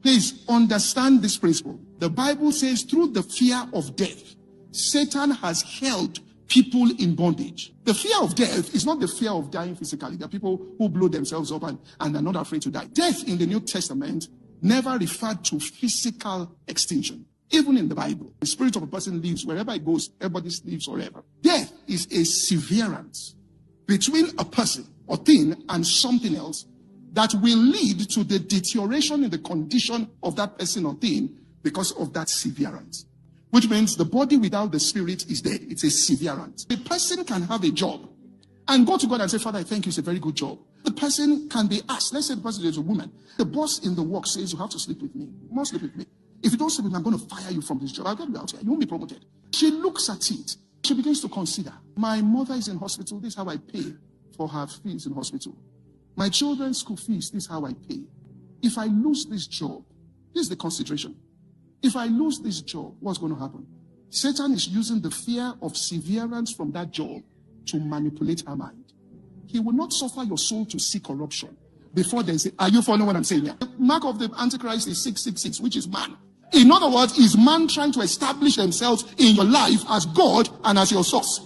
Please understand this principle. The Bible says through the fear of death, Satan has held people in bondage. The fear of death is not the fear of dying physically. There are people who blow themselves up and are not afraid to die. Death in the New Testament never referred to physical extinction. Even in the Bible, the spirit of a person lives wherever it goes, everybody lives forever. Death is a severance between a person or thing and something else that will lead to the deterioration in the condition of that person or thing because of that severance. Which means the body without the spirit is dead. It's a severance. A person can have a job and go to God and say, Father, I thank you, it's a very good job. The person can be asked, let's say the person is a woman. The boss in the work says, you have to sleep with me. You must sleep with me. If you don't sleep with me, I'm going to fire you from this job. I'll get you out here. You won't be promoted. She looks at it. She begins to consider, my mother is in hospital. This is how I pay for her fees in hospital. My children's school fees, this is how I pay. If I lose this job, this is the consideration. If I lose this job, what's going to happen? Satan is using the fear of severance from that job to manipulate her mind. He will not suffer your soul to see corruption before they say, are you following what I'm saying here? The mark of the Antichrist is 666, which is man. In other words, is man trying to establish themselves in your life as God and as your source.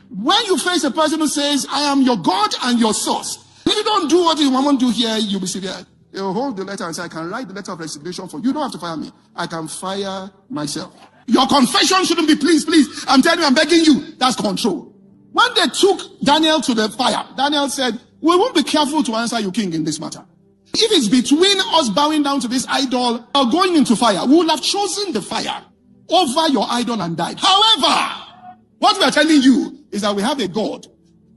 When you face a person who says, I am your God and your source, if you don't do what you want to do here, you'll be severe. You'll hold the letter and say, I can write the letter of resignation for you. You don't have to fire me. I can fire myself. Your confession shouldn't be, please, please. I'm telling you, I'm begging you. That's control. When they took Daniel to the fire, Daniel said, we won't be careful to answer you, king, in this matter. If it's between us bowing down to this idol or going into fire, we would have chosen the fire over your idol and died. However, what we are telling you is that we have a God.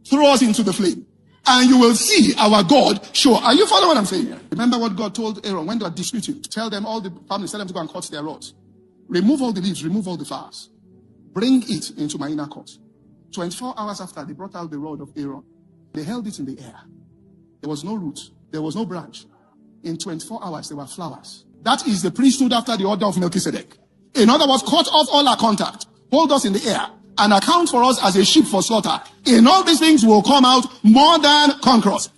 Throw us into the flame, and you will see our God show. Are you following what I'm saying here? Remember what God told Aaron when they were disputing. Tell them, all the families, tell them to go and cut their rods. Remove all the leaves, remove all the flowers. Bring it into my inner court. 24 hours after, they brought out the rod of Aaron. They held it in the air. There was no root. There was no branch. In 24 hours, there were flowers. That is the priesthood after the order of Melchizedek. In other words, cut off all our contact. Hold us in the air. And account for us as a sheep for slaughter. In all these things, we will come out more than conquerors.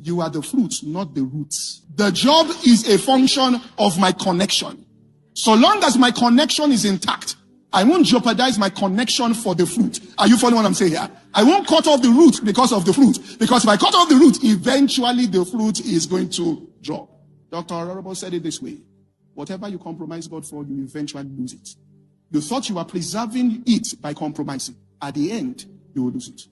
You are the fruits, not the roots. The job is a function of my connection. So long as my connection is intact, I won't jeopardize my connection for the fruit. Are you following what I'm saying here? I won't cut off the root because of the fruit. Because if I cut off the root, eventually the fruit is going to drop. Dr. Arorobo said it this way. Whatever you compromise God for, you eventually lose it. You thought you were preserving it by compromising. At the end, you will lose it.